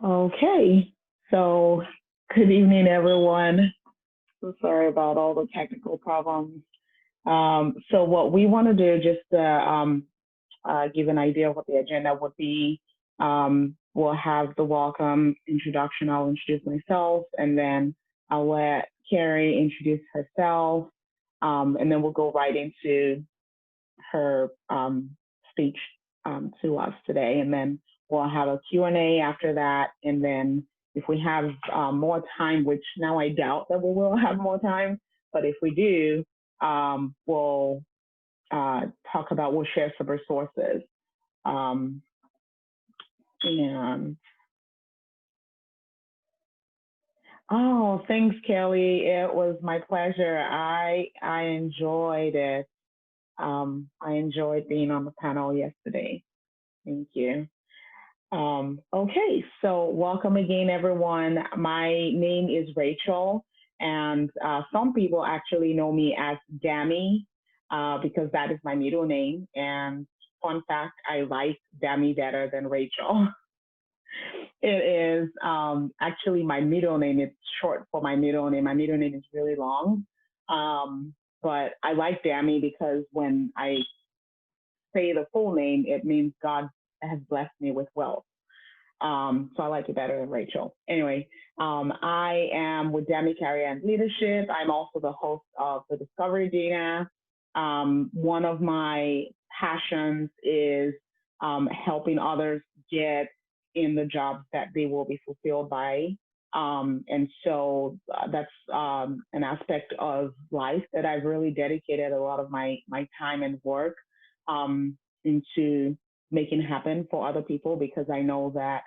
Okay, so good evening, everyone. So sorry about all the technical problems. So what we want to do, just to give an idea of what the agenda would be, we'll have the welcome introduction. I'll introduce myself, and then I'll let Carrie introduce herself, and then we'll go right into her speech to us today, and then we'll have a Q&A after that, and then if we have more time, which now I doubt that we will have more time, but if we do, we'll we'll share some resources. Um, and oh, thanks, Kelly. It was my pleasure. I enjoyed it. I enjoyed being on the panel yesterday. Thank you. Okay, so welcome again, everyone. My name is Rachel, and some people actually know me as Dami because that is my middle name. And fun fact, I like Dami better than Rachel. It is actually my middle name. It's short for my middle name. My middle name is really long, but I like Dami because when I say the full name, it means God has blessed me with wealth. So I like it better than Rachel. Anyway, I am with Demi Carrie and Leadership. I'm also the host of the Discovery Dinner. One of my passions is helping others get in the jobs that they will be fulfilled by. And so that's an aspect of life that I've really dedicated a lot of my time and work into making happen for other people because I know that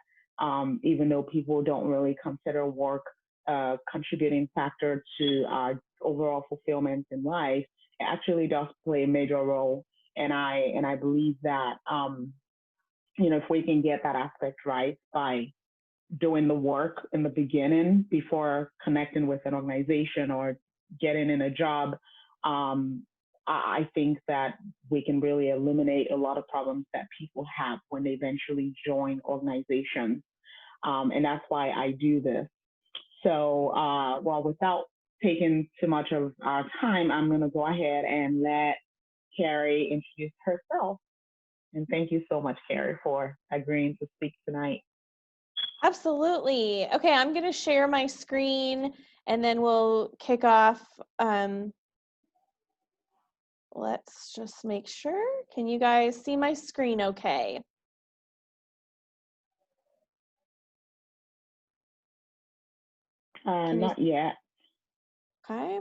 even though people don't really consider work a contributing factor to our overall fulfillment in life, it actually does play a major role. And I believe that if we can get that aspect right by doing the work in the beginning before connecting with an organization or getting in a job, I think that we can really eliminate a lot of problems that people have when they eventually join organizations. And that's why I do this. So, well, without taking too much of our time, I'm going to go ahead and let Carrie introduce herself. And thank you so much, Carrie, for agreeing to speak tonight. Absolutely. Okay, I'm going to share my screen and then we'll kick off. Let's just make sure. Can you guys see my screen okay? Not yet. Okay.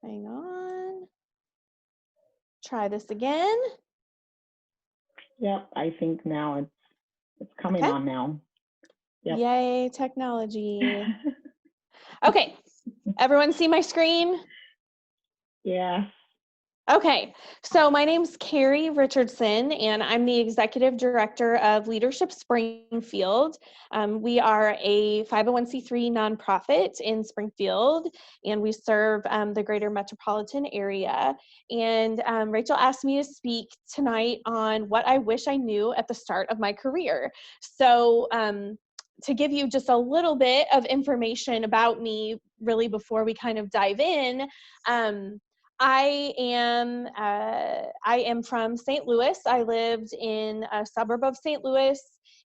Hang on. Try this again. Yep, I think now it's coming on now. Yep. Yay, technology. Okay, everyone see my screen? Yeah. Okay, so my name's Carrie Richardson, and I'm the Executive Director of Leadership Springfield. We are a 501c3 nonprofit in Springfield, and we serve the greater metropolitan area. And Rachel asked me to speak tonight on what I wish I knew at the start of my career. So to give you just a little bit of information about me, really before we kind of dive in, I am from St. Louis. I lived in a suburb of St. Louis,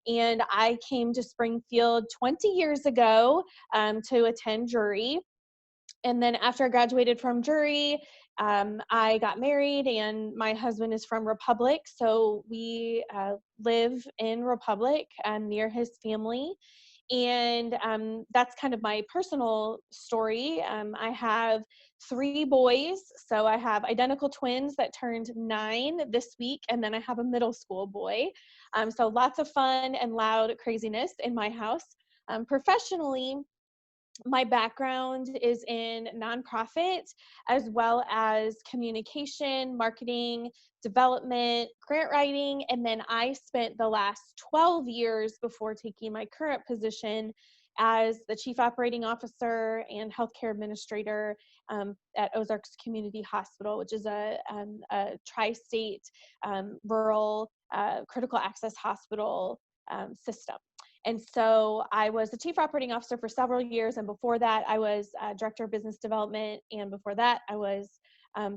and I came to Springfield 20 years ago to attend jury. And then after I graduated from jury, I got married, and my husband is from Republic, so we live in Republic near his family. And that's kind of my personal story. I have 3 boys, so I have identical twins that turned 9 this week, and then I have a middle school boy. So lots of fun and loud craziness in my house. Professionally, my background is in nonprofit as well as communication, marketing, development, grant writing, and then I spent the last 12 years before taking my current position as the Chief Operating Officer and Healthcare Administrator at Ozarks Community Hospital, which is a tri-state rural critical access hospital system. And so I was the Chief Operating Officer for several years, and before that I was Director of Business Development, and before that I was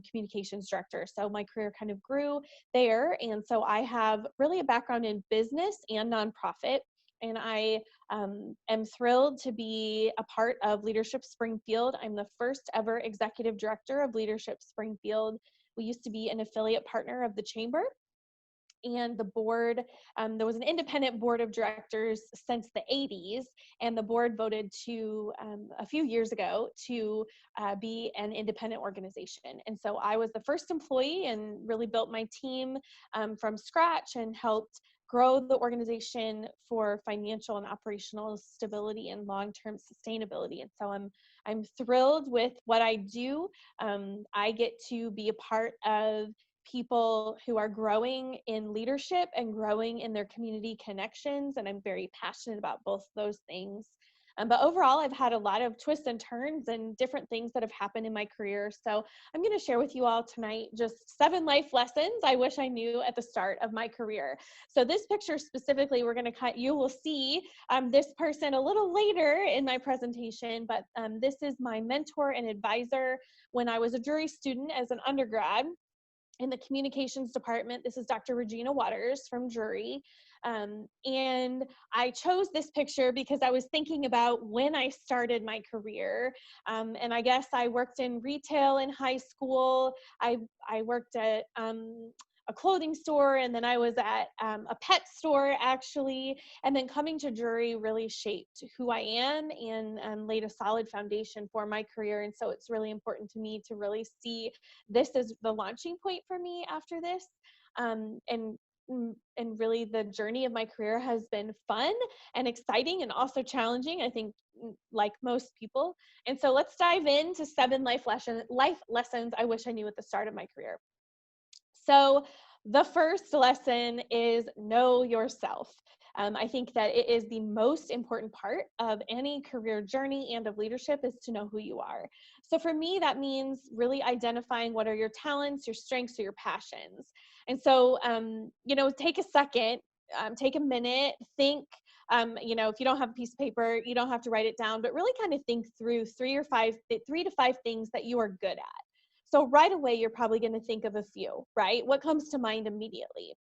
Communications Director. So my career kind of grew there, and so I have really a background in business and nonprofit, and I am thrilled to be a part of Leadership Springfield. I'm the first ever Executive Director of Leadership Springfield. We used to be an affiliate partner of the Chamber, and the board, there was an independent board of directors since the 80s, and the board voted to, a few years ago, to be an independent organization. And so I was the first employee and really built my team from scratch and helped grow the organization for financial and operational stability and long-term sustainability. And so I'm thrilled with what I do. I get to be a part of people who are growing in leadership and growing in their community connections, and I'm very passionate about both those things. But overall, I've had a lot of twists and turns and different things that have happened in my career. So I'm going to share with you all tonight just 7 life lessons I wish I knew at the start of my career. So this picture specifically, you will see this person a little later in my presentation, but this is my mentor and advisor when I was a jury student as an undergrad in the communications department. This is Dr. Regina Waters from jury. And I chose this picture because I was thinking about when I started my career. And I guess I worked in retail in high school. I worked at a clothing store, and then I was at a pet store actually. And then coming to jury really shaped who I am and laid a solid foundation for my career. And so it's really important to me to really see this as the launching point for me after this. And really the journey of my career has been fun and exciting and also challenging, I think, like most people. And so let's dive into 7 life lessons I wish I knew at the start of my career. So the first lesson is know yourself. I think that it is the most important part of any career journey and of leadership is to know who you are. So for me, that means really identifying what are your talents, your strengths, or your passions. And so, take a second, take a minute, think, if you don't have a piece of paper, you don't have to write it down, but really kind of think through 3 to 5 things that you are good at. So right away, you're probably going to think of a few, right? What comes to mind immediately?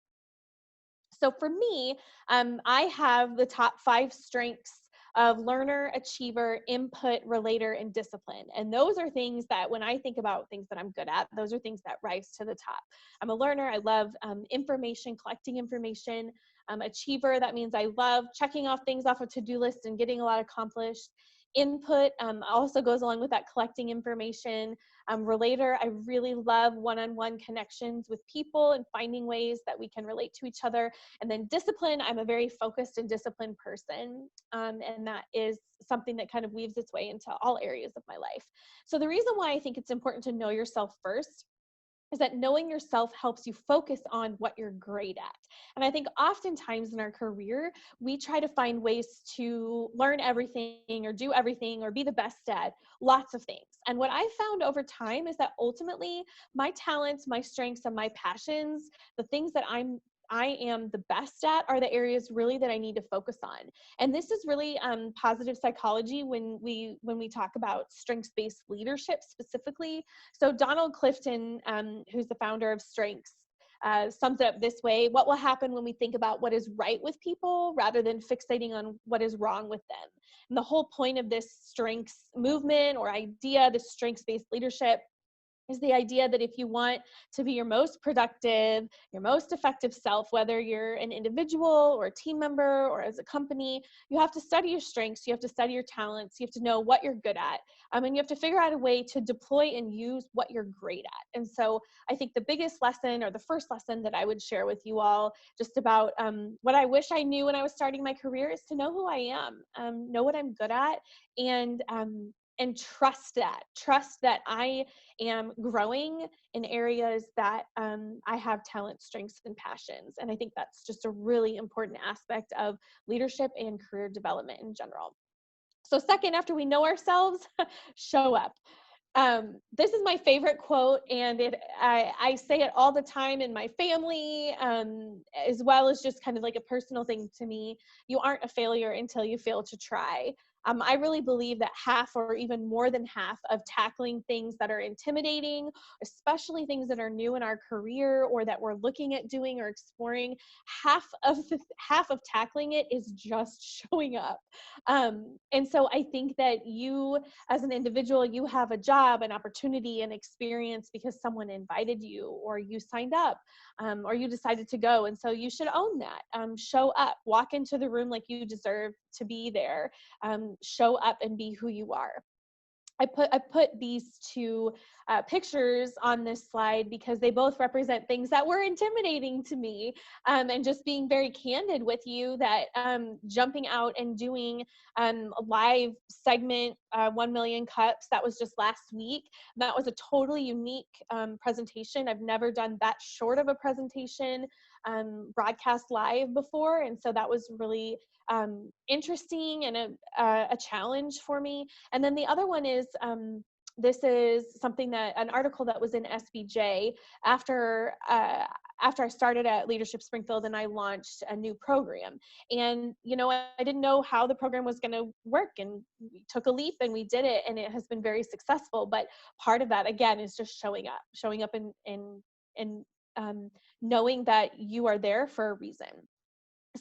So for me, I have the top 5 strengths of learner, achiever, input, relator, and discipline. And those are things that when I think about things that I'm good at, those are things that rise to the top. I'm a learner. I love information, collecting information. Achiever, that means I love checking off things off a to-do list and getting a lot accomplished. Input also goes along with that, collecting information. Relator, I really love one-on-one connections with people and finding ways that we can relate to each other. And then discipline, I'm a very focused and disciplined person. And that is something that kind of weaves its way into all areas of my life. So the reason why I think it's important to know yourself first is that knowing yourself helps you focus on what you're great at. And I think oftentimes in our career, we try to find ways to learn everything or do everything or be the best at lots of things. And what I found over time is that ultimately my talents, my strengths, and my passions, the things that I am the best at are the areas really that I need to focus on. And this is really positive psychology when we talk about strengths-based leadership specifically. So Donald Clifton, who's the founder of Strengths, sums it up this way: what will happen when we think about what is right with people rather than fixating on what is wrong with them? And the whole point of this strengths movement or idea, this strengths-based leadership, is the idea that if you want to be your most productive, your most effective self, whether you're an individual or a team member or as a company, you have to study your strengths, you have to study your talents, you have to know what you're good at, and you have to figure out a way to deploy and use what you're great at. And so I think the biggest lesson, or the first lesson that I would share with you all just about what I wish I knew when I was starting my career, is to know who I am, know what I'm good at, and trust that I am growing in areas that I have talent, strengths, and passions. And I think that's just a really important aspect of leadership and career development in general. So second, after we know ourselves, show up. This is my favorite quote, and I say it all the time in my family, as well as just kind of like a personal thing to me. You aren't a failure until you fail to try. I really believe that half or even more than half of tackling things that are intimidating, especially things that are new in our career or that we're looking at doing or exploring, half of tackling it is just showing up. And so I think that you, as an individual, you have a job, an opportunity, an experience because someone invited you or you signed up, or you decided to go. And so you should own that. Show up, walk into the room like you deserve to be there. Show up and be who you are. I put these two pictures on this slide because they both represent things that were intimidating to me, and just being very candid with you that jumping out and doing a live segment, 1 million cups, that was just last week. That was a totally unique presentation. I've never done that short of a presentation broadcast live before, and so that was really interesting and a challenge for me. And then the other one is, this is something that, an article that was in SBJ after I started at Leadership Springfield and I launched a new program. And, I didn't know how the program was going to work, and we took a leap and we did it, and it has been very successful. But part of that, again, is just showing up and knowing that you are there for a reason.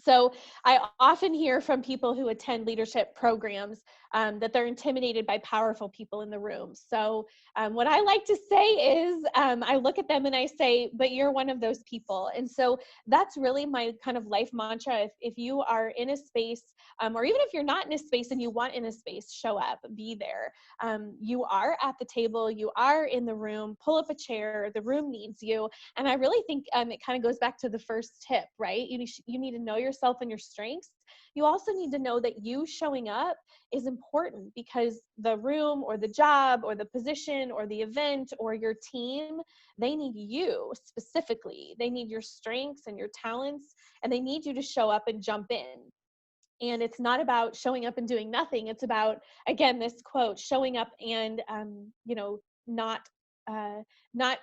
So I often hear from people who attend leadership programs that they're intimidated by powerful people in the room. So what I like to say is, I look at them and I say, but you're one of those people. And so that's really my kind of life mantra. If you are in a space, or even if you're not in a space and you want in a space, show up, be there. You are at the table, you are in the room, pull up a chair, the room needs you. And I really think it kind of goes back to the first tip, right? You need to know yourself and your strengths. You also need to know that you showing up is important, because the room or the job or the position or the event or your team, they need you specifically. They need your strengths and your talents, and they need you to show up and jump in. And it's not about showing up and doing nothing. It's about, again, this quote, showing up and, not, not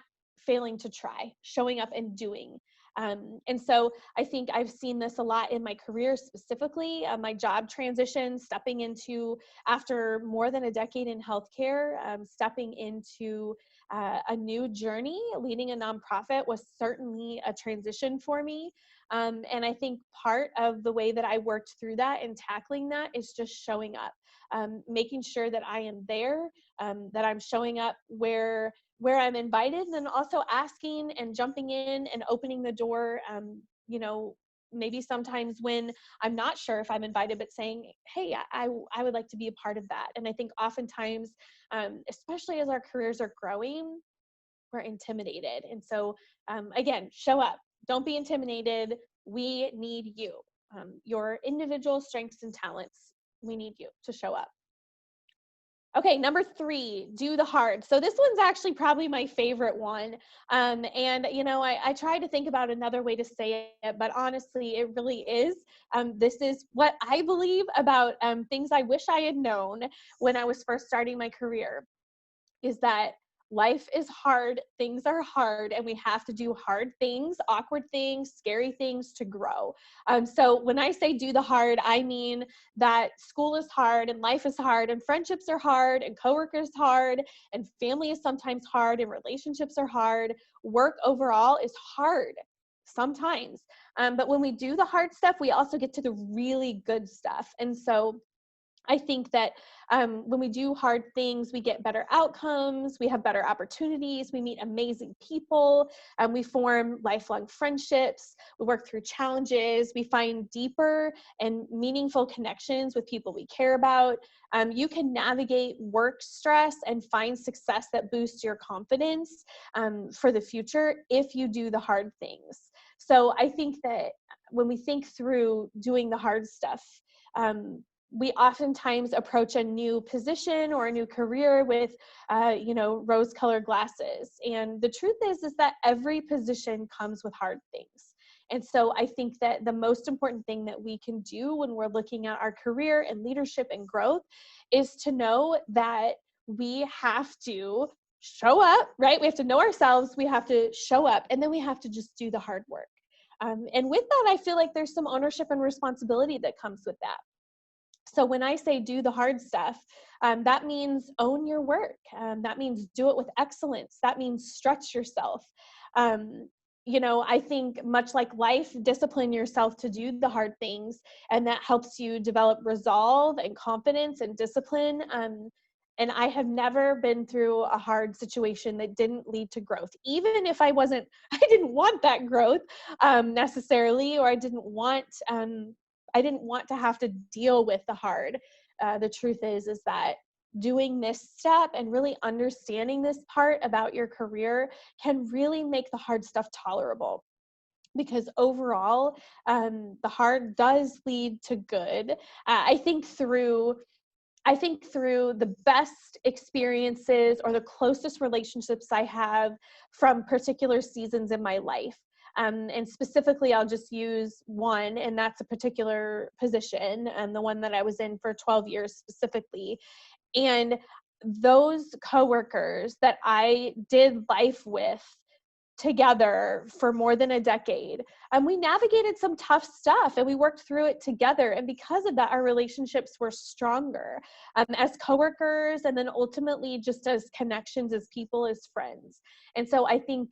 failing to try, showing up and doing. And so I think I've seen this a lot in my career, specifically my job transition, stepping into, after more than a decade in healthcare, stepping into a new journey. Leading a nonprofit was certainly a transition for me. And I think part of the way that I worked through that and tackling that is just showing up, making sure that I am there, that I'm showing up where I'm invited, and then also asking and jumping in and opening the door, maybe sometimes when I'm not sure if I'm invited, but saying, hey, I would like to be a part of that. And I think oftentimes, especially as our careers are growing, we're intimidated. And so, again, show up. Don't be intimidated. We need you. Your individual strengths and talents, we need you to show up. Okay, number 3, do the hard. So this one's actually probably my favorite one. And, I try to think about another way to say it, but honestly, it really is. This is what I believe about things I wish I had known when I was first starting my career, is that life is hard, things are hard, and we have to do hard things, awkward things, scary things to grow. So when I say do the hard, I mean that school is hard and life is hard and friendships are hard and coworkers hard and family is sometimes hard and relationships are hard. Work overall is hard sometimes. But when we do the hard stuff, we also get to the really good stuff. And so I think that when we do hard things, we get better outcomes, we have better opportunities, we meet amazing people, we form lifelong friendships, we work through challenges, we find deeper and meaningful connections with people we care about. You can navigate work stress and find success that boosts your confidence for the future if you do the hard things. So I think that when we think through doing the hard stuff, we oftentimes approach a new position or a new career with, rose-colored glasses. And the truth is that every position comes with hard things. And so I think that the most important thing that we can do when we're looking at our career and leadership and growth is to know that we have to show up, right? We have to know ourselves, we have to show up, and then we have to just do the hard work. And with that, I feel like there's some ownership and responsibility that comes with that. So when I say do the hard stuff, that means own your work. That means do it with excellence. That means stretch yourself. Um, I think much like life, discipline yourself to do the hard things, and that helps you develop resolve and confidence and discipline. And I have never been through a hard situation that didn't lead to growth, even if I didn't want that growth necessarily, or I didn't want to have to deal with the hard. The truth is that doing this step and really understanding this part about your career can really make the hard stuff tolerable. Because overall, the hard does lead to good. I think through the best experiences or the closest relationships I have from particular seasons in my life. And specifically, I'll just use one, and that's a particular position, and the one that I was in for 12 years specifically. And those coworkers that I did life with together for more than a decade, and we navigated some tough stuff and we worked through it together, and because of that, our relationships were stronger, as coworkers, and then ultimately just as connections, as people, as friends. And so I think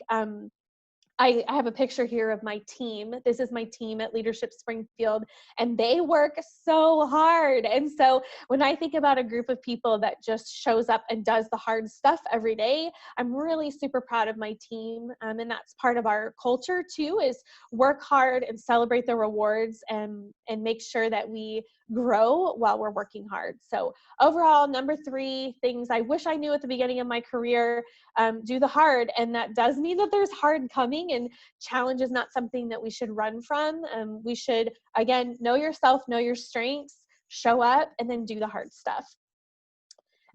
I have a picture here of my team. This is my team at Leadership Springfield, and they work so hard. And so when I think about a group of people that just shows up and does the hard stuff every day, I'm really super proud of my team. And that's part of our culture too, is work hard and celebrate the rewards, and make sure that we grow while we're working hard. So overall, number 3 things I wish I knew at the beginning of my career: do the hard. And that does mean that there's hard coming, and challenge is not something that we should run from. We should, again, know yourself, know your strengths, show up, and then do the hard stuff.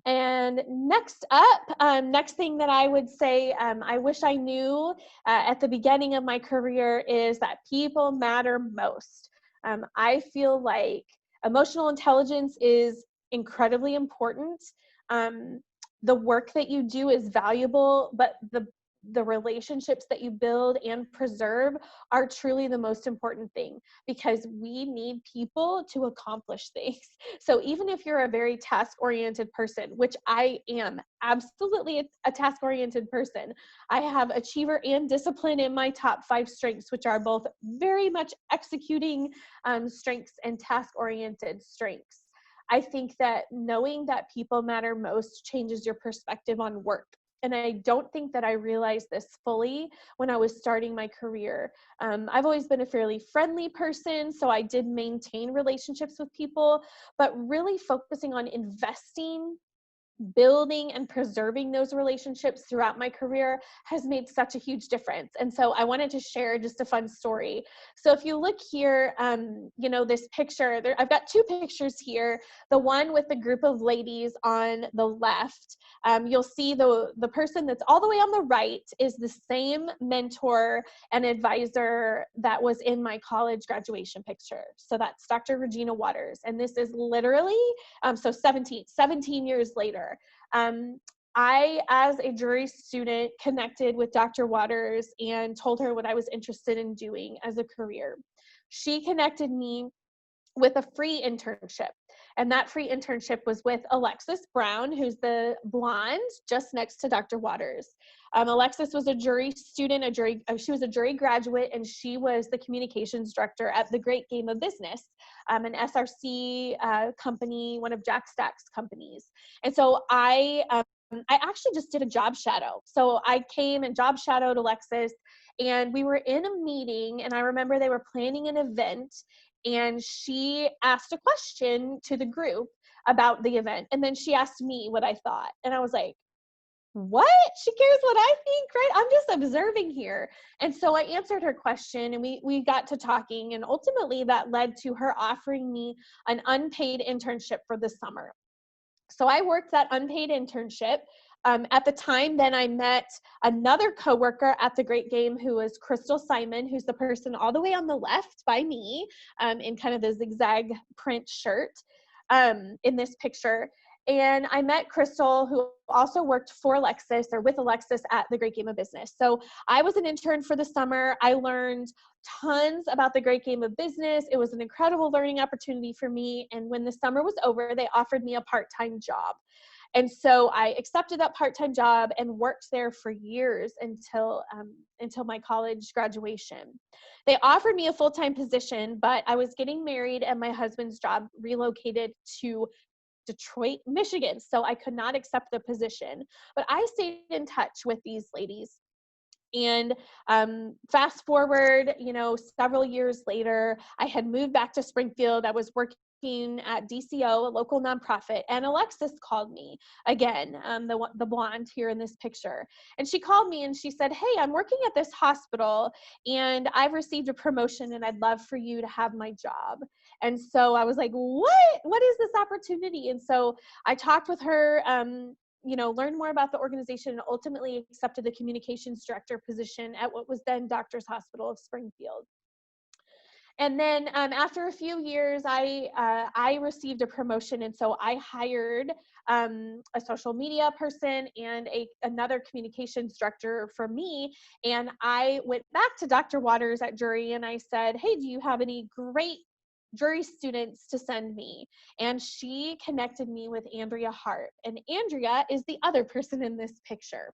And next up, next thing that I would say I wish I knew at the beginning of my career is that people matter most. I feel like emotional intelligence is incredibly important. The work that you do is valuable, but the relationships that you build and preserve are truly the most important thing, because we need people to accomplish things. So even if you're a very task-oriented person, which I am absolutely a task-oriented person, I have achiever and discipline in my top 5 strengths, which are both very much executing strengths and task-oriented strengths. I think that knowing that people matter most changes your perspective on work. And I don't think that I realized this fully when I was starting my career. I've always been a fairly friendly person, so I did maintain relationships with people, but really focusing on investing, building, and preserving those relationships throughout my career has made such a huge difference. And so I wanted to share just a fun story. So if you look here, this picture, I've got 2 pictures here. The one with the group of ladies on the left, you'll see the person that's all the way on the right is the same mentor and advisor that was in my college graduation picture. So that's Dr. Regina Waters. And this is literally, 17 years later. I, as a jury student, connected with Dr. Waters and told her what I was interested in doing as a career. She connected me with a free internship. And that free internship was with Alexis Brown, who's the blonde just next to Dr. Waters. Alexis was a jury student, she was a jury graduate, and she was the communications director at The Great Game of Business, an SRC company, one of Jack Stack's companies. And so I actually just did a job shadow. So I came and job shadowed Alexis, and we were in a meeting, and I remember they were planning an event, and she asked a question to the group about the event. And then she asked me what I thought. And I was like, what? She cares what I think, right? I'm just observing here. And so I answered her question, and we got to talking, and ultimately that led to her offering me an unpaid internship for the summer. So I worked that unpaid internship At the time, then I met another coworker at the Great Game who was Crystal Simon, who's the person all the way on the left by me, in kind of the zigzag print shirt in this picture. And I met Crystal, who also worked for Alexis or with Alexis at the Great Game of Business. So I was an intern for the summer. I learned tons about the Great Game of Business. It was an incredible learning opportunity for me. And when the summer was over, they offered me a part-time job. And so I accepted that part-time job and worked there for years until my college graduation. They offered me a full-time position, but I was getting married and my husband's job relocated to Detroit, Michigan. So I could not accept the position, but I stayed in touch with these ladies. And fast forward, several years later, I had moved back to Springfield. I was working at DCO, a local nonprofit, and Alexis called me again, the blonde here in this picture. And she called me and she said, "Hey, I'm working at this hospital and I've received a promotion and I'd love for you to have my job." And so I was like, what is this opportunity? And so I talked with her, learned more about the organization, and ultimately accepted the communications director position at what was then Doctors Hospital of Springfield. And then after a few years, I received a promotion, and so I hired a social media person and another communications director for me. And I went back to Dr. Waters at Jury and I said, "Hey, do you have any great Jury students to send me?" And she connected me with Andrea Hart. And Andrea is the other person in this picture.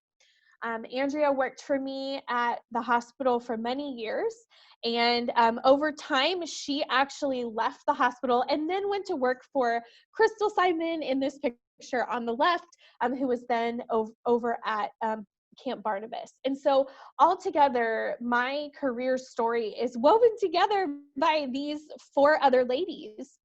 Andrea worked for me at the hospital for many years. And over time, she actually left the hospital and then went to work for Crystal Simon in this picture on the left, who was then over at Camp Barnabas. And so altogether, my career story is woven together by these 4 other ladies.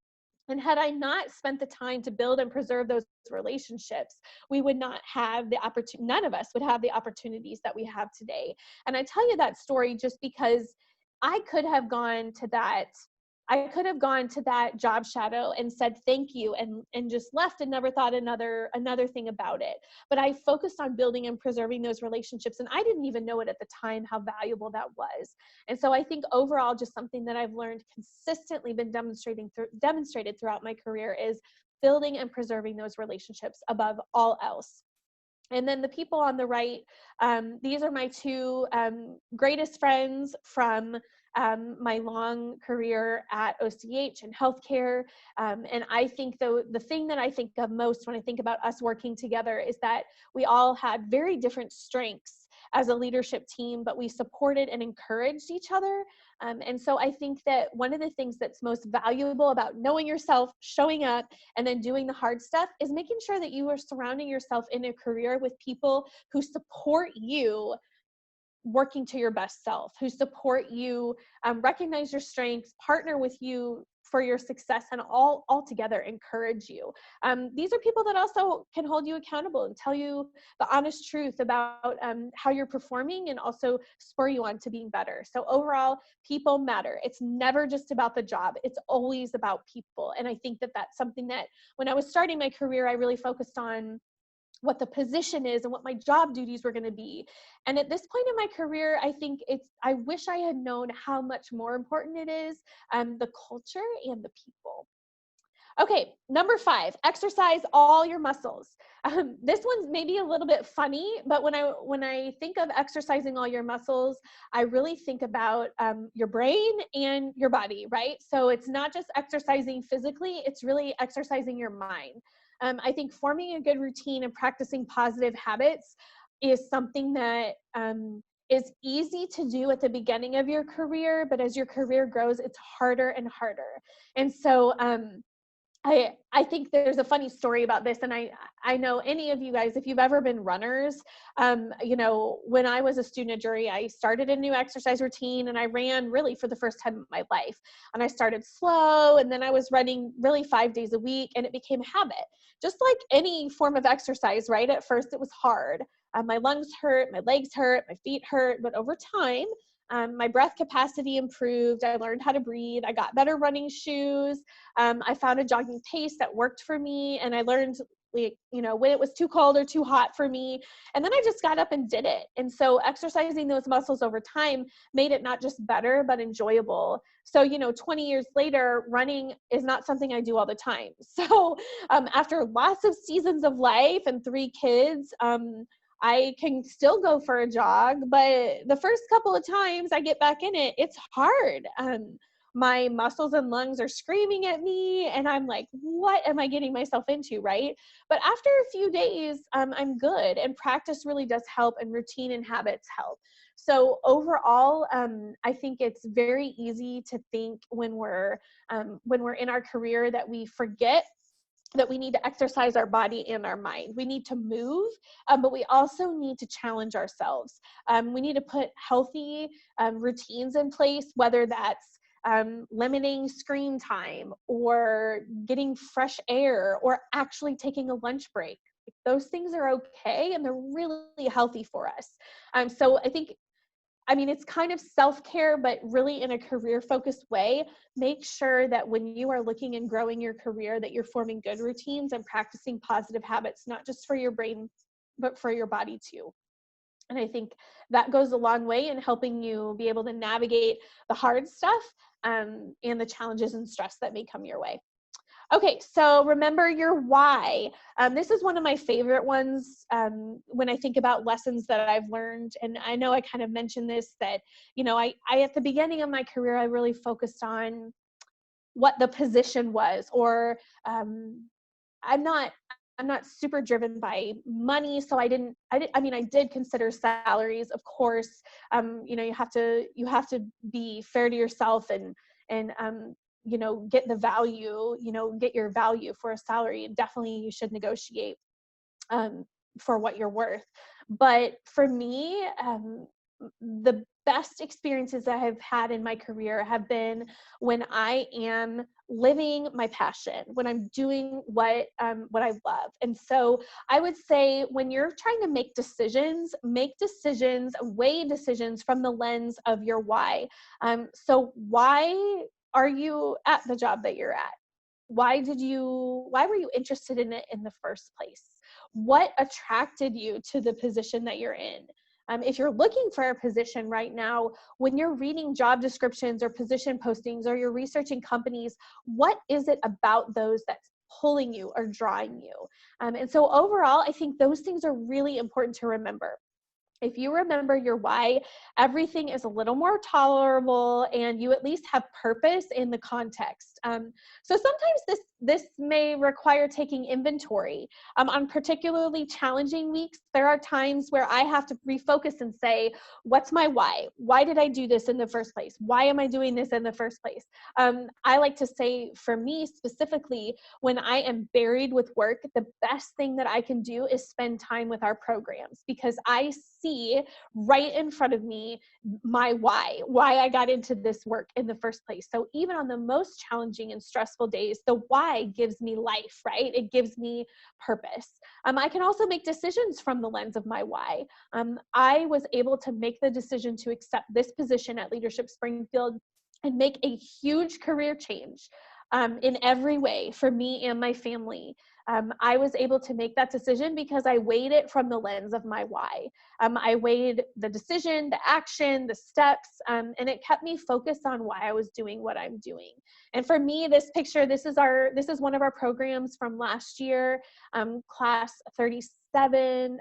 And had I not spent the time to build and preserve those relationships, we would not have the opportunity, none of us would have the opportunities that we have today. And I tell you that story just because I could have gone to that job shadow and said thank you and just left and never thought another thing about it. But I focused on building and preserving those relationships, and I didn't even know it at the time how valuable that was. And so I think overall, just something that I've learned consistently, been demonstrated throughout my career, is building and preserving those relationships above all else. And then the people on the right, these are my 2 greatest friends from my long career at OCH and healthcare. And I think the thing that I think of most when I think about us working together is that we all had very different strengths as a leadership team, but we supported and encouraged each other. And so I think that one of the things that's most valuable about knowing yourself, showing up, and then doing the hard stuff is making sure that you are surrounding yourself in a career with people who support you working to your best self, who support you, recognize your strengths, partner with you for your success, and all together encourage you. These are people that also can hold you accountable and tell you the honest truth about how you're performing and also spur you on to being better. So overall, people matter. It's never just about the job. It's always about people. And I think that that's something that when I was starting my career, I really focused on what the position is and what my job duties were going to be. And at this point in my career, I think I wish I had known how much more important it is, the culture and the people. Okay, number 5, exercise all your muscles. This one's maybe a little bit funny, but when I think of exercising all your muscles, I really think about your brain and your body, right? So it's not just exercising physically, it's really exercising your mind. I think forming a good routine and practicing positive habits is something that is easy to do at the beginning of your career, but as your career grows, it's harder and harder. And so I think there's a funny story about this, and I know any of you guys, if you've ever been runners, when I was a student at Jury, I started a new exercise routine, and I ran really for the first time in my life. And I started slow, and then I was running really 5 days a week, and it became habit. Just like any form of exercise, right? At first, it was hard. My lungs hurt, my legs hurt, my feet hurt, but over time, my breath capacity improved. I learned how to breathe. I got better running shoes. I found a jogging pace that worked for me. And I learned, appropriately, when it was too cold or too hot for me. And then I just got up and did it. And so exercising those muscles over time made it not just better, but enjoyable. So, 20 years later, running is not something I do all the time. So after lots of seasons of life and 3 kids, I can still go for a jog, but the first couple of times I get back in it, it's hard. My muscles and lungs are screaming at me, and I'm like, what am I getting myself into, right? But after a few days, I'm good, and practice really does help, and routine and habits help. So overall, I think it's very easy to think when we're in our career that we forget that we need to exercise our body and our mind. We need to move, but we also need to challenge ourselves. We need to put healthy routines in place, whether that's limiting screen time or getting fresh air or actually taking a lunch break. Those things are okay, and they're really healthy for us. So it's kind of self-care, but really in a career-focused way. Make sure that when you are looking and growing your career, that you're forming good routines and practicing positive habits, not just for your brain, but for your body too. And I think that goes a long way in helping you be able to navigate the hard stuff and the challenges and stress that may come your way. Okay, so remember your why. This is one of my favorite ones when I think about lessons that I've learned. And I know I kind of mentioned this, that, I at the beginning of my career, I really focused on what the position was, or I'm not super driven by money. So I did consider salaries, of course. You have to be fair to yourself and get the value, get your value for a salary. And definitely you should negotiate for what you're worth. But for me, the best experiences I have had in my career have been when I am living my passion, when I'm doing what I love. And so I would say, when you're trying to make decisions, weigh decisions from the lens of your why. So why are you at the job that you're at? Why were you interested in it in the first place? What attracted you to the position that you're in? If you're looking for a position right now, when you're reading job descriptions or position postings, or you're researching companies, what is it about those that's pulling you or drawing you? And so overall, I think those things are really important to remember. If you remember your why, everything is a little more tolerable, and you at least have purpose in the context. So sometimes this may require taking inventory. On particularly challenging weeks, there are times where I have to refocus and say, what's my why? Why did I do this in the first place? Why am I doing this in the first place? I like to say, for me specifically, when I am buried with work, the best thing that I can do is spend time with our programs, because I see right in front of me my why I got into this work in the first place. So even on the most challenging and stressful days, the why gives me life, right? It gives me purpose. I can also make decisions from the lens of my why. I was able to make the decision to accept this position at Leadership Springfield and make a huge career change in every way for me and my family. I was able to make that decision because I weighed it from the lens of my why. I weighed the decision, the action, the steps, and it kept me focused on why I was doing what I'm doing. And for me, this picture, this is one of our programs from last year, class 37,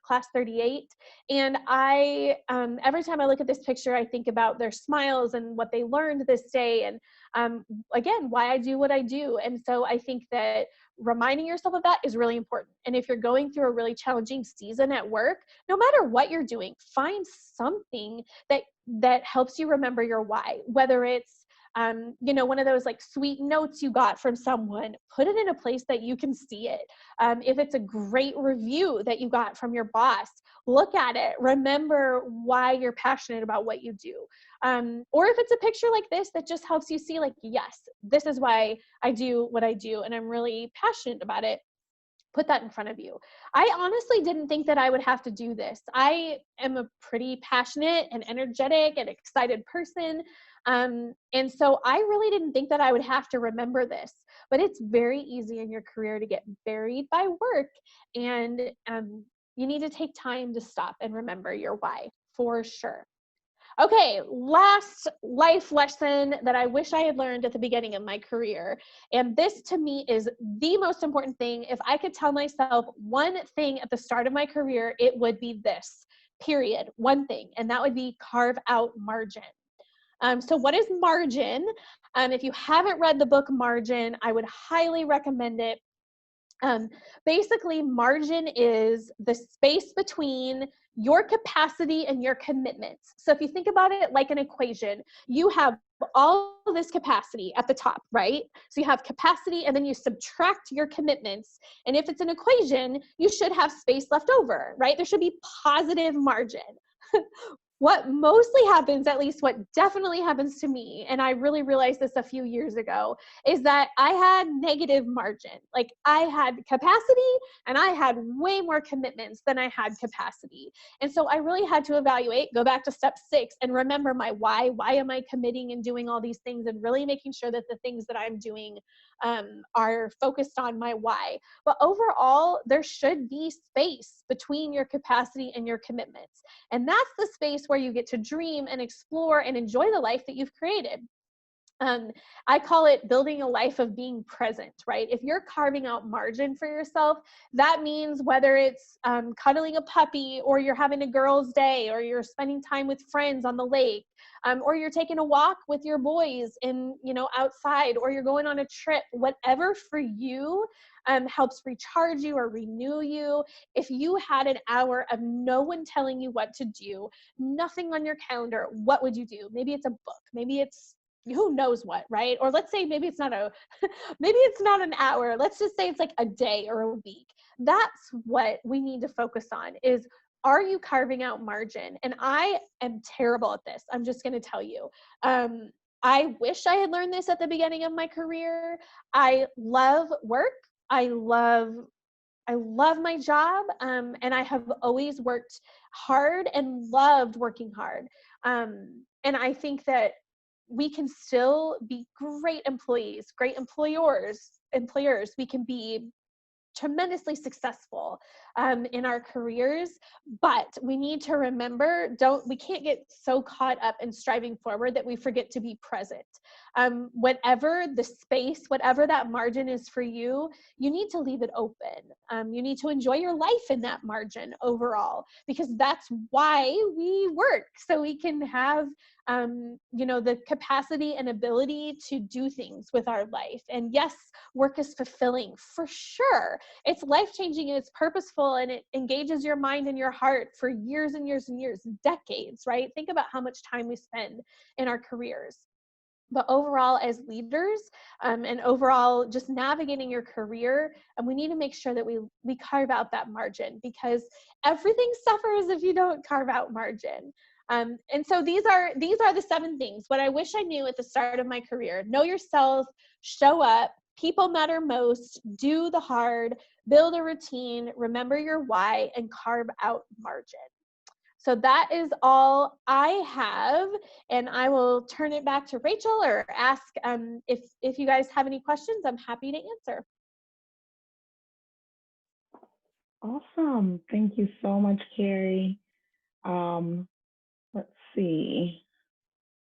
class 38. And I, every time I look at this picture, I think about their smiles and what they learned this day, and again, why I do what I do. And so I think that reminding yourself of that is really important. And if you're going through a really challenging season at work, no matter what you're doing, find something that helps you remember your why, whether it's one of those like sweet notes you got from someone, put it in a place that you can see it. If it's a great review that you got from your boss, look at it, remember why you're passionate about what you do. Or if it's a picture like this that just helps you see, like, yes, this is why I do what I do, and I'm really passionate about it. Put that in front of you. I honestly didn't think that I would have to do this. I am a pretty passionate and energetic and excited person. And so I really didn't think that I would have to remember this, but it's very easy in your career to get buried by work. And you need to take time to stop and remember your why for sure. Okay, last life lesson that I wish I had learned at the beginning of my career. And this to me is the most important thing. If I could tell myself one thing at the start of my career, it would be this, period, one thing. And that would be carve out margin. So what is margin? If you haven't read the book Margin, I would highly recommend it. Um, Basically, margin is the space between your capacity and your commitments. So if you think about it like an equation, you have all this capacity at the top, right? So you have capacity and then you subtract your commitments. And if it's an equation, you should have space left over, right? There should be positive margin. What mostly happens, at least what definitely happens to me, and I really realized this a few years ago, is that I had negative margin. Like I had capacity and I had way more commitments than I had capacity. And so I really had to evaluate, go back to step 6 and remember my why. Why am I committing and doing all these things and really making sure that the things that I'm doing are focused on my why. But overall, there should be space between your capacity and your commitments. And that's the space where you get to dream and explore and enjoy the life that you've created. Um, I call it building a life of being present, right? If you're carving out margin for yourself, that means whether it's cuddling a puppy or you're having a girl's day or you're spending time with friends on the lake or you're taking a walk with your boys in, outside or you're going on a trip, whatever for you helps recharge you or renew you. If you had an hour of no one telling you what to do, nothing on your calendar, what would you do? Maybe it's a book, maybe it's who knows what, right? Or let's say maybe it's not maybe it's not an hour. Let's just say it's like a day or a week. That's what we need to focus on is, are you carving out margin? And I am terrible at this. I'm just going to tell you. I wish I had learned this at the beginning of my career. I love work. I love my job, and I have always worked hard and loved working hard. And I think that we can still be great employees, great employers. We can be tremendously successful in our careers, but we need to remember, we can't get so caught up in striving forward that we forget to be present. Whatever the space, whatever that margin is for you, you need to leave it open. You need to enjoy your life in that margin overall, because that's why we work, so we can have the capacity and ability to do things with our life. And yes, work is fulfilling for sure. It's life-changing and it's purposeful and it engages your mind and your heart for years and years and years, decades, right? Think about how much time we spend in our careers. But overall, as leaders and overall just navigating your career, we need to make sure that we carve out that margin, because everything suffers if you don't carve out margin. And so these are the 7 things. What I wish I knew at the start of my career: know yourself, show up, people matter most, do the hard, build a routine, remember your why, and carve out margin. So that is all I have, and I will turn it back to Rachel or ask if you guys have any questions. I'm happy to answer. Awesome. Thank you so much, Carrie. Um, let's see.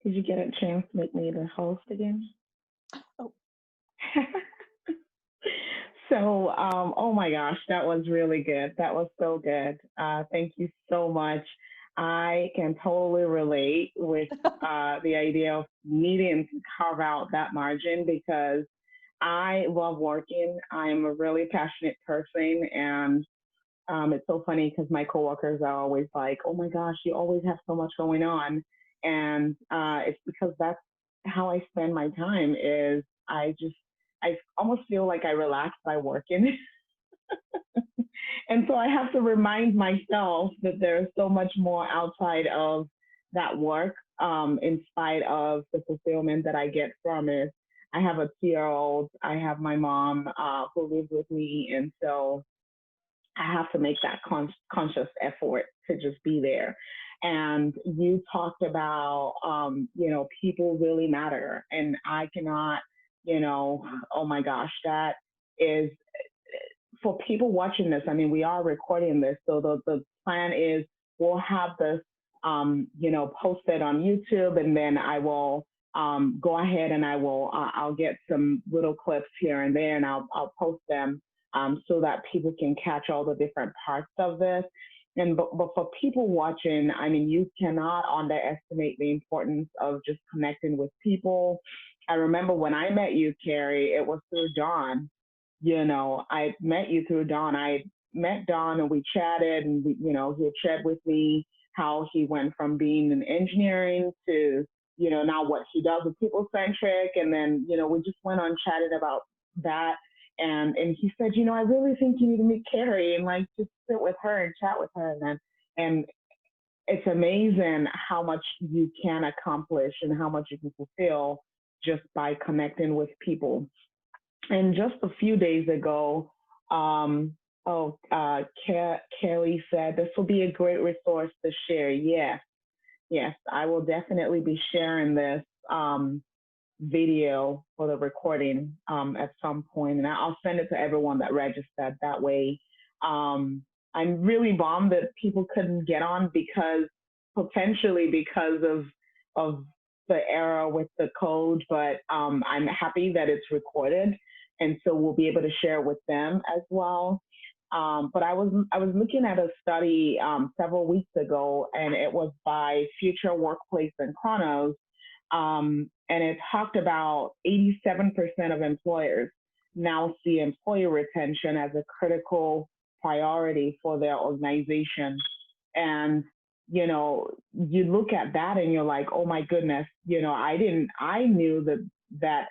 Did you get a chance to make me the host again? Oh. So, oh my gosh, that was really good. That was so good. Thank you so much. I can totally relate with the idea of needing to carve out that margin, because I love working. I'm a really passionate person, and it's so funny because my coworkers are always like, "Oh my gosh, you always have so much going on," and it's because that's how I spend my time. Is I almost feel like I relax by working, and so I have to remind myself that there's so much more outside of that work. In spite of the fulfillment that I get from it, I have a 2-year-old. I have my mom who lives with me, and so I have to make that conscious effort to just be there. and you talked about, people really matter. And I cannot, oh my gosh, that is for people watching this. I mean, we are recording this. So the plan is we'll have this, posted on YouTube, and then I will go ahead and I'll get some little clips here and there, and I'll post them so that people can catch all the different parts of this. But for people watching, I mean, you cannot underestimate the importance of just connecting with people. I remember when I met you, Carrie, it was through Dawn. I met you through Dawn. I met Don and we chatted, and he had shared with me how he went from being in engineering to, now what he does with people centric. And then, we just went on chatting about that. And he said, I really think you need to meet Carrie and like just sit with her and chat with her. And it's amazing how much you can accomplish and how much you can fulfill just by connecting with people. And just a few days ago, Kelly said this will be a great resource to share. Yes, I will definitely be sharing this video for the recording at some point, and I'll send it to everyone that registered. That way, I'm really bummed that people couldn't get on potentially because of the error with the code, but I'm happy that it's recorded, and so we'll be able to share with them as well. But I was looking at a study several weeks ago, and it was by Future Workplace and Chronos, and it talked about 87% of employers now see employee retention as a critical priority for their organization. And you look at that and you're like, oh my goodness, I knew that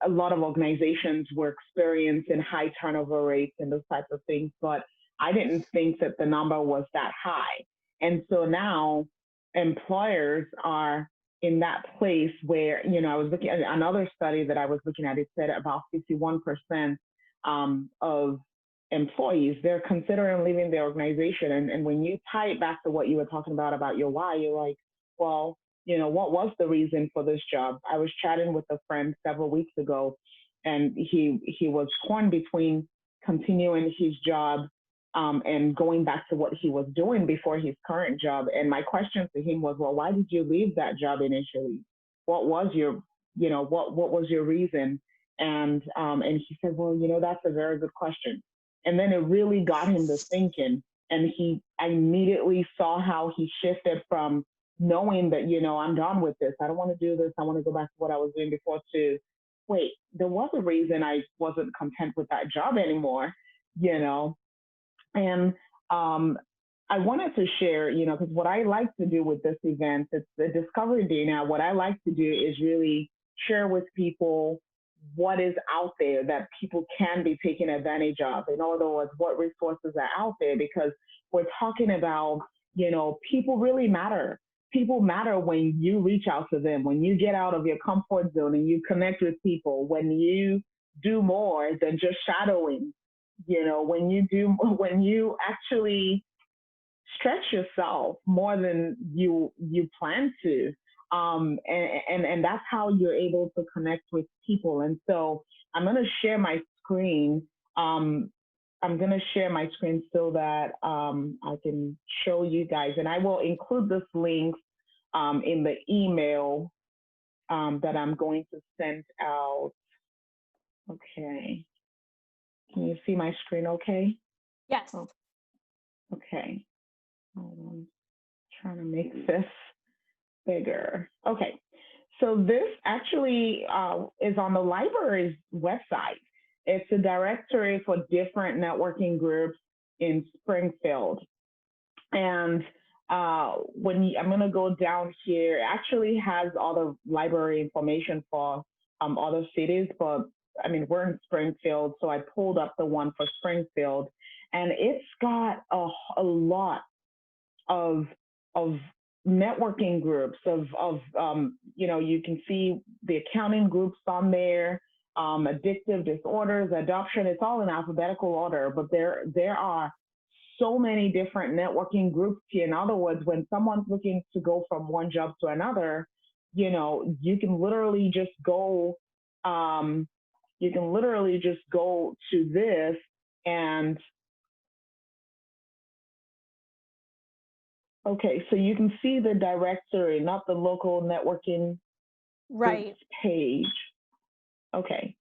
a lot of organizations were experiencing high turnover rates and those types of things, but I didn't think that the number was that high. And so now employers are in that place where, I was looking at another study that I was looking at, it said about 51% of employees, they're considering leaving the organization. And when you tie it back to what you were talking about your why, you're like, well, what was the reason for this job? I was chatting with a friend several weeks ago, and he was torn between continuing his job and going back to what he was doing before his current job. And my question to him was, well, why did you leave that job initially? What was your, what was your reason? And he said, well, that's a very good question. And then it really got him to thinking, and I immediately saw how he shifted from knowing that, I'm done with this. I don't want to do this. I want to go back to what I was doing before to, wait, there was a reason I wasn't content with that job anymore, And I wanted to share, because what I like to do with this event, it's the Discovery Day now. What I like to do is really share with people what is out there that people can be taking advantage of. In other words, what resources are out there, because we're talking about, people really matter. People matter when you reach out to them, when you get out of your comfort zone and you connect with people, when you do more than just shadowing, when you actually stretch yourself more than you plan to. And that's how you're able to connect with people. And so I'm going to share my screen. I'm going to share my screen so that I can show you guys. And I will include this link in the email that I'm going to send out. Okay. Can you see my screen okay? Yes. Oh, okay. I'm trying to make this bigger. Okay. So this actually is on the library's website. It's a directory for different networking groups in Springfield. And I'm going to go down here, it actually has all the library information for other cities, but I mean, we're in Springfield, so I pulled up the one for Springfield, and it's got a lot of networking groups you can see the accounting groups on there, addictive disorders, adoption. It's all in alphabetical order, but there are so many different networking groups here. In other words, when someone's looking to go from one job to another, you can literally just go, um, to this and okay, so you can see the directory, not the local networking groups Right. page. Okay.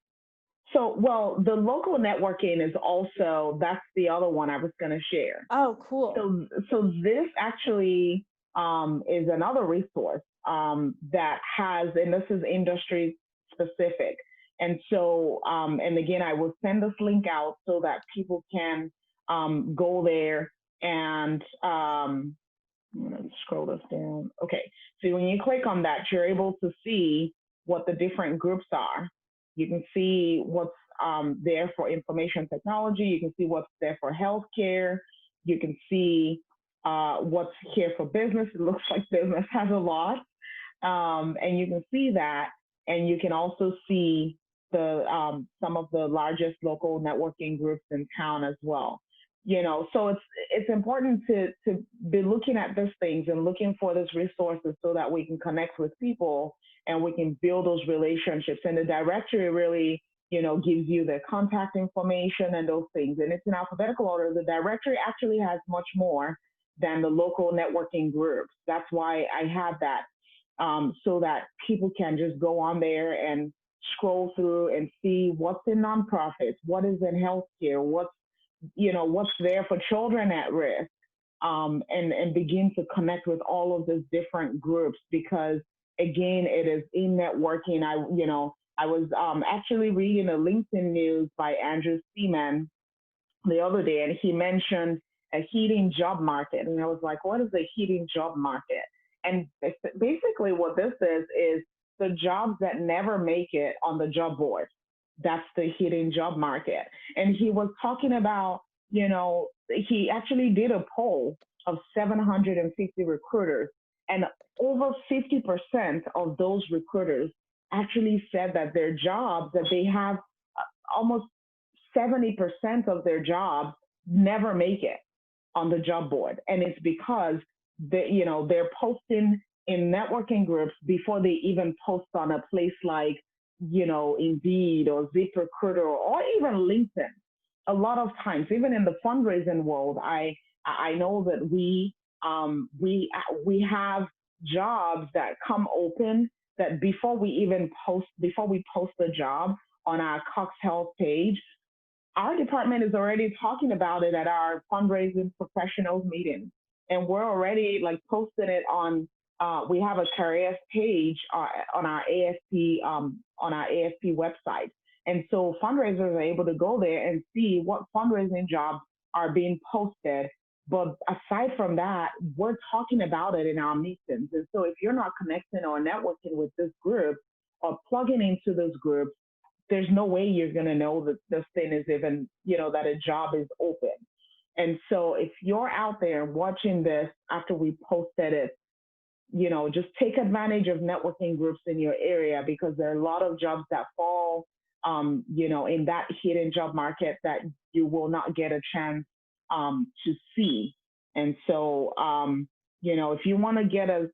So, well, the local networking is also, that's the other one I was going to share. Oh, cool. So this actually is another resource that has, and this is industry specific. And so, and again, I will send this link out so that people can go there and I'm going to scroll this down. Okay, so when you click on that, you're able to see what the different groups are. You can see what's there for information technology. You can see what's there for healthcare. You can see what's here for business. It looks like business has a lot. And you can see that. And you can also see the some of the largest local networking groups in town as well. So it's important to be looking at these things and looking for these resources so that we can connect with people and we can build those relationships. And the directory really, gives you the contact information and those things. And it's in alphabetical order. The directory actually has much more than the local networking groups. That's why I have that, so that people can just go on there and scroll through and see what's in nonprofits, what is in healthcare, what's there for children at risk, and begin to connect with all of these different groups because again, it is in networking. I was actually reading a LinkedIn news by Andrew Seaman the other day, and he mentioned a heating job market. And I was like, what is a heating job market? And basically what this is the jobs that never make it on the job board. That's the hidden job market. And he was talking about, he actually did a poll of 750 recruiters, and over 50% of those recruiters actually said that their jobs, that they have almost 70% of their jobs never make it on the job board. And it's because they're posting in networking groups before they even post on a place like, Indeed or ZipRecruiter or even LinkedIn. A lot of times, even in the fundraising world, I know that we have jobs that come open that before we post the job on our Cox Health page, our department is already talking about it at our fundraising professionals meetings. And we're already like posting it on, we have a careers page on our ASP website. And so fundraisers are able to go there and see what fundraising jobs are being posted. But aside from that, we're talking about it in our meetings. And so if you're not connecting or networking with this group or plugging into this group, there's no way you're going to know that this thing is even, that a job is open. And so if you're out there watching this after we posted it, just take advantage of networking groups in your area because there are a lot of jobs that fall, in that hidden job market that you will not get a chance to see. And so, if you want to get a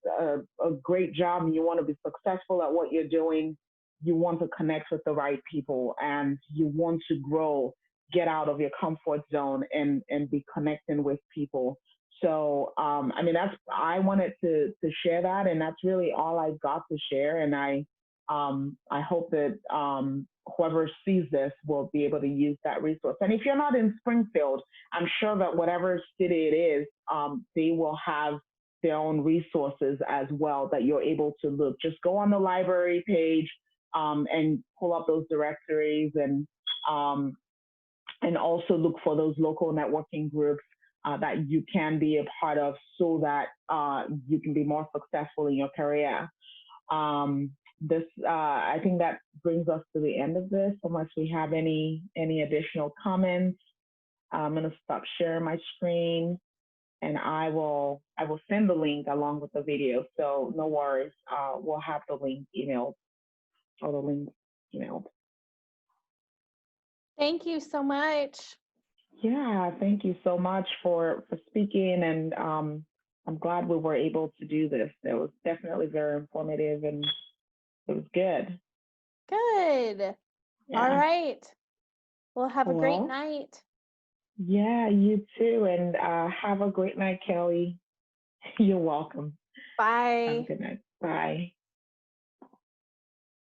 great job and you want to be successful at what you're doing, you want to connect with the right people and you want to grow, get out of your comfort zone and be connecting with people. So, I wanted to share that, and that's really all I've got to share. And I hope that whoever sees this will be able to use that resource. And if you're not in Springfield, I'm sure that whatever city it is, they will have their own resources as well that you're able to look. Just go on the library page and pull up those directories and also look for those local networking groups that you can be a part of so that you can be more successful in your career. I think that brings us to the end of this, unless we have any additional comments. I'm going to stop sharing my screen, and I will send the link along with the video. So no worries, we'll have the link emailed or the link emailed. Thank you so much. Yeah, thank you so much for speaking, and I'm glad we were able to do this. It was definitely very informative, and it was good. Good. All Yeah. right. Well, have a great Well, night. yeah, you too, and have a great night, Kelly. You're welcome. Have a Bye. good night. Bye.